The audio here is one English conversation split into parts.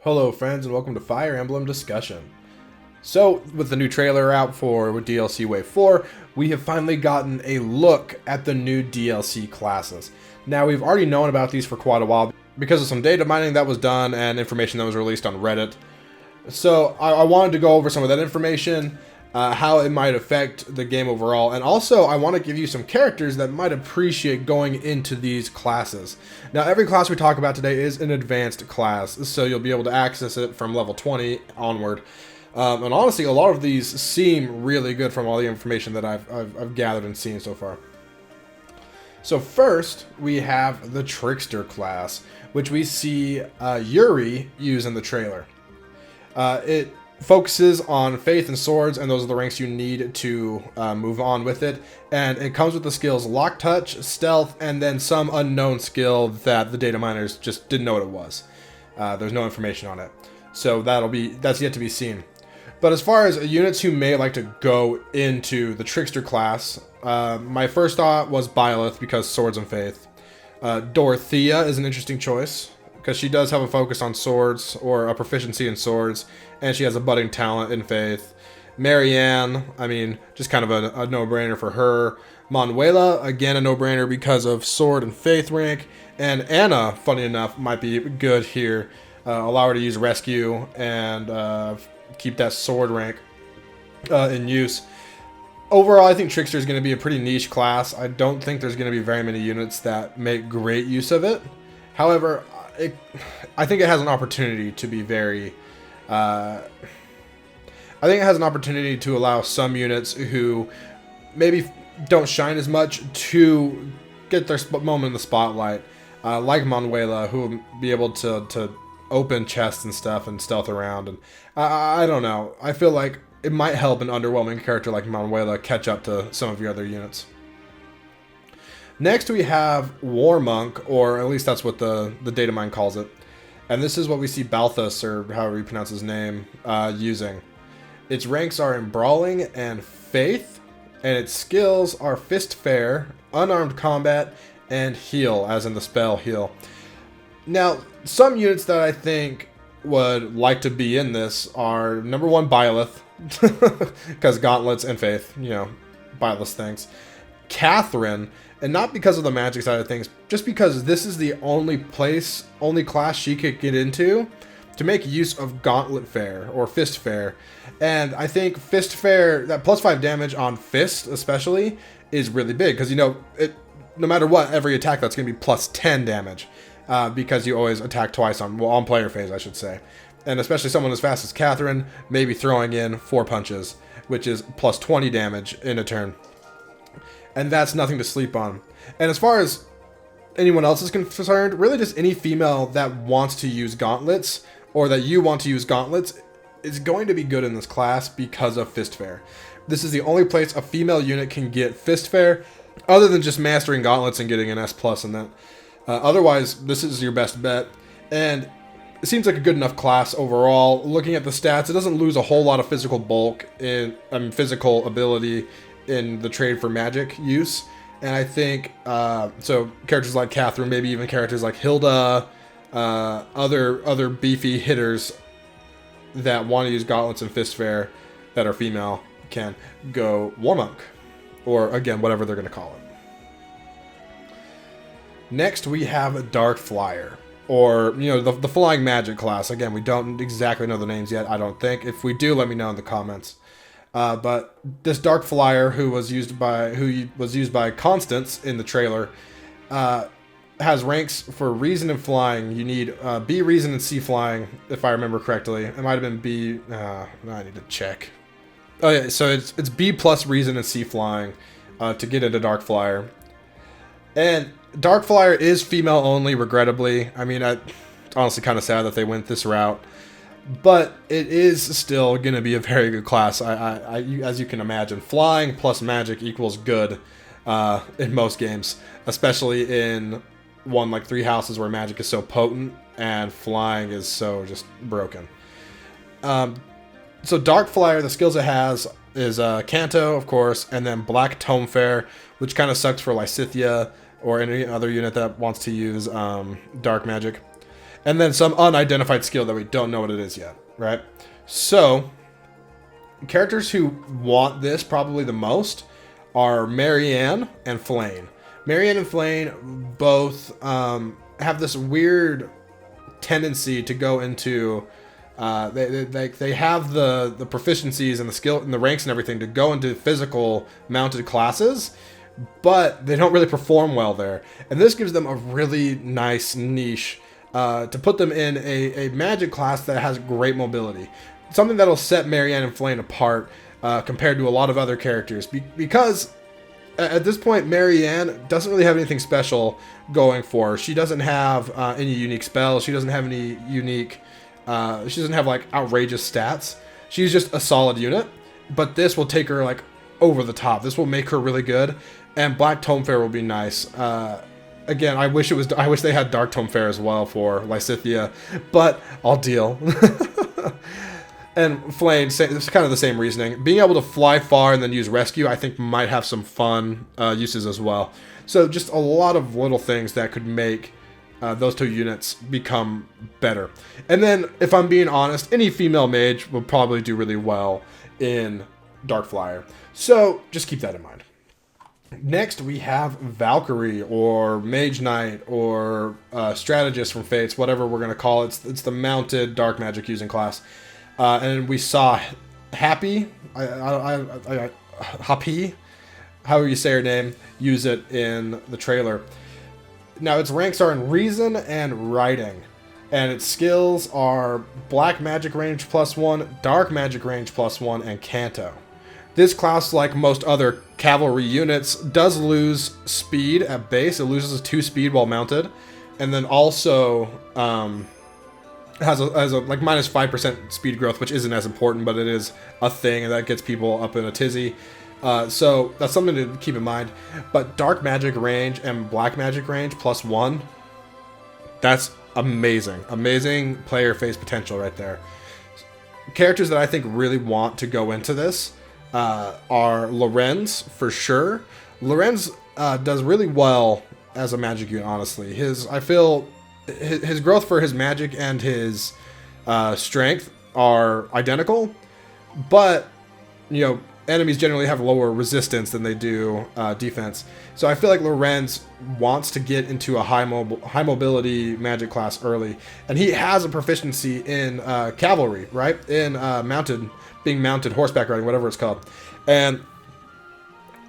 Hello friends and welcome to Fire Emblem discussion. So, with the new trailer out for DLC Wave 4, we have finally gotten a look at the new DLC classes. Now, we've already known about these for quite a while because of some data mining that was done and information that was released on Reddit. So, I wanted to go over some of that information, how it might affect the game overall, and also I want to give you some characters that might appreciate going into these classes. Now, every class we talk about today is an advanced class, so you'll be able to access it from level 20 onward. And honestly, a lot of these seem really good from all the information that I've gathered and seen so far. So first, we have the Trickster class, which we see Yuri use in the trailer. It focuses on faith and swords, and those are the ranks you need to move on with it. And it comes with the skills Lock Touch, Stealth, and then some unknown skill that the data miners just didn't know what it was. There's no information on it. So that's yet to be seen. But as far as units who may like to go into the Trickster class, my first thought was Byleth because Swords and Faith. Dorothea is an interesting choice because she does have a focus on swords or a proficiency in swords, and she has a budding talent in Faith. Marianne, I mean, just kind of a no-brainer for her. Manuela, again a no-brainer because of sword and faith rank. And Anna, funny enough, might be good here. Allow her to use rescue and keep that sword rank in use. Overall, I think Trickster is going to be a pretty niche class. I don't think there's going to be very many units that make great use of it. However, I think it has an opportunity to be very... I think it has an opportunity to allow some units who maybe don't shine as much to get their moment in the spotlight. Like Manuela, who will be able to open chests and stuff and stealth around. And I don't know. I feel like it might help an underwhelming character like Manuela catch up to some of your other units. Next we have War Monk, or at least that's what the data mine calls it. And this is what we see Balthus, or however you pronounce his name, using. Its ranks are in Brawling and Faith, and its skills are Fist Fair, Unarmed Combat, and Heal, as in the spell Heal. Now, some units that I think would like to be in this are, number one, Byleth, because Gauntlets and Faith, you know, Byleth things. Catherine, and not because of the magic side of things, just because this is the only class she could get into to make use of Gauntlet Fair, or Fist Fair. And I think Fist Fair, that plus 5 damage on Fist especially, is really big, because, you know, no matter what, every attack that's going to be plus 10 damage. Because you always attack twice on player phase, I should say. And especially someone as fast as Catherine, maybe throwing in 4 punches, which is plus 20 damage in a turn. And that's nothing to sleep on. And as far as anyone else is concerned, really just any female that wants to use gauntlets, or that you want to use gauntlets, is going to be good in this class because of Fist Fair. This is the only place a female unit can get Fist Fair, other than just mastering gauntlets and getting an S+ in that. Otherwise, this is your best bet, and it seems like a good enough class overall. Looking at the stats, it doesn't lose a whole lot of physical bulk physical ability in the trade for magic use, and I think so. Characters like Catherine, maybe even characters like Hilda, other beefy hitters that want to use gauntlets and Fist Fair that are female can go War Monk, or again, whatever they're going to call it. Next, we have Dark Flyer, or, you know, the flying magic class. Again, we don't exactly know the names yet, I don't think. If we do, let me know in the comments. But this Dark Flyer, who was used by Constance in the trailer, has ranks for Reason and Flying. You need B Reason and C Flying, if I remember correctly. It might have been B. I need to check. Oh yeah, so it's B plus Reason and C Flying to get into Dark Flyer. And Dark Flyer is female only, regrettably. I mean, it's honestly kind of sad that they went this route. But it is still going to be a very good class. As you can imagine, flying plus magic equals good in most games. Especially in one like Three Houses where magic is so potent and flying is so just broken. So Dark Flyer, the skills it has is Kanto, of course, and then Black Tome Fair, which kind of sucks for Lysithea or any other unit that wants to use dark magic. and then some unidentified skill that we don't know what it is yet, right? So, characters who want this probably the most are Marianne and Flane. Marianne and Flane both have this weird tendency to go into they have the proficiencies and the skill and the ranks and everything to go into physical mounted classes, but they don't really perform well there. And this gives them a really nice niche to put them in a magic class that has great mobility. Something that'll set Marianne and Flane apart compared to a lot of other characters. Because at this point, Marianne doesn't really have anything special going for her. She doesn't have any unique spells. She doesn't have any unique... she doesn't have, like, outrageous stats. She's just a solid unit. But this will take her, like, over the top. This will make her really good. And Black Tomefair will be nice. Again, I wish they had Dark Tomefair as well for Lysithea. But I'll deal. And Flame, it's kind of the same reasoning. Being able to fly far and then use rescue, I think might have some fun uses as well. So just a lot of little things that could make those two units become better. And then, if I'm being honest, any female mage will probably do really well in Darkflyer. So just keep that in mind. Next, we have Valkyrie, or Mage Knight, or Strategist from Fates, whatever we're going to call it. It's the mounted dark magic using class. And we saw Happy, Happy, however you say her name, use it in the trailer. Now, its ranks are in Reason and Writing, and its skills are Black Magic Range +1, Dark Magic Range +1, and Canto. This class, like most other cavalry units, does lose speed at base. It loses 2 speed while mounted, and then also has a like minus 5% speed growth, which isn't as important, but it is a thing, and that gets people up in a tizzy. So that's something to keep in mind. But Dark Magic Range and Black Magic Range +1, that's amazing. Amazing player face potential right there. Characters that I think really want to go into this are Lorenz, for sure. Lorenz does really well as a magic unit, honestly. I feel his growth for his magic and his strength are identical, but, you know, enemies generally have lower resistance than they do defense. So I feel like Lorenz wants to get into a high mobility magic class early, and he has a proficiency in cavalry, right? In being mounted, horseback riding, whatever it's called. And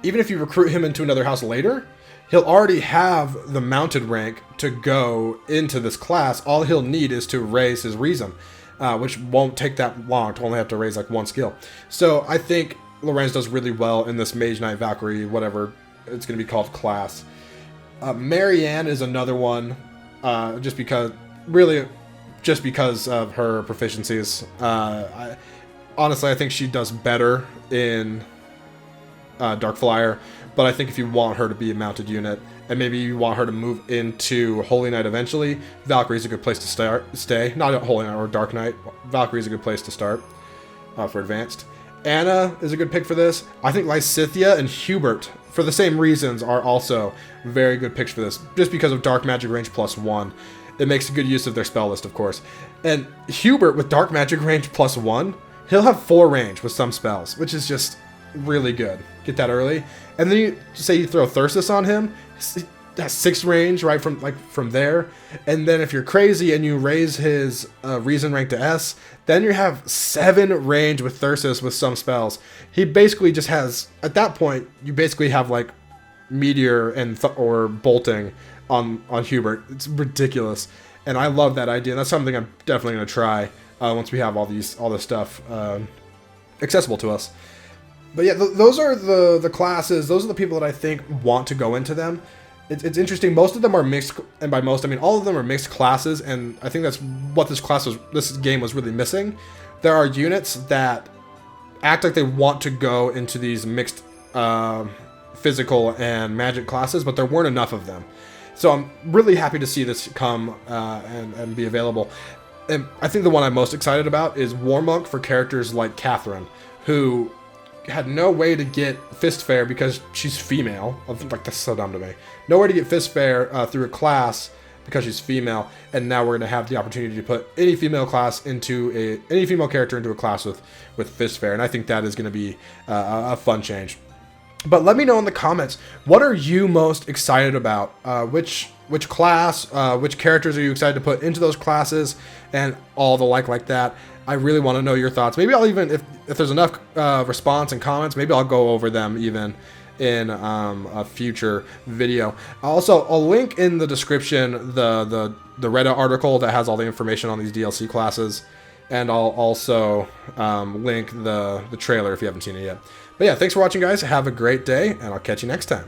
even if you recruit him into another house later, he'll already have the mounted rank to go into this class. All he'll need is to raise his Reason, which won't take that long to only have to raise like 1 skill. So I think Lorenz does really well in this Mage Knight, Valkyrie, whatever it's going to be called, class. Marianne is another one, just because of her proficiencies. Honestly, I think she does better in Darkflyer, but I think if you want her to be a mounted unit, and maybe you want her to move into Holy Knight eventually, Valkyrie's a good place to stay. Not Holy Knight or Dark Knight. Valkyrie's a good place to start for advanced. Anna is a good pick for this. I think Lysithea and Hubert, for the same reasons, are also very good picks for this, just because of Dark Magic Range +1. It makes a good use of their spell list, of course. And Hubert with Dark Magic Range +1, he'll have 4 range with some spells, which is just really good. Get that early. And then you throw Thyrsus on him, he has 6 range right from there. And then if you're crazy and you raise his Reason rank to S, then you have 7 range with Thyrsus with some spells. He basically just has, at that point, you basically have like Meteor and or Bolting on Hubert. It's ridiculous. And I love that idea. That's something I'm definitely going to try once we have all this stuff accessible to us. But yeah, those are the classes. Those are the people that I think want to go into them. It's interesting. Most of them are mixed, and by most I mean all of them are mixed classes, and I think that's what this game was really missing. There are units that act like they want to go into these mixed physical and magic classes, but there weren't enough of them. So I'm really happy to see this come and be available. And I think the one I'm most excited about is War Monk for characters like Catherine, who had no way to get Fist Fair because she's female. Like, that's so dumb to me. No way to get Fist Fair through a class because she's female, and now we're going to have the opportunity to put any female class into any female character into a class with Fistfair, and I think that is going to be a fun change. But let me know in the comments, what are you most excited about? Which class, which characters are you excited to put into those classes, and all the like that. I really want to know your thoughts. Maybe I'll even, if there's enough response and comments, maybe I'll go over them even in a future video. Also, I'll link in the description the Reddit article that has all the information on these DLC classes, and I'll also link the trailer if you haven't seen it yet. But yeah, thanks for watching, guys. Have a great day, and I'll catch you next time.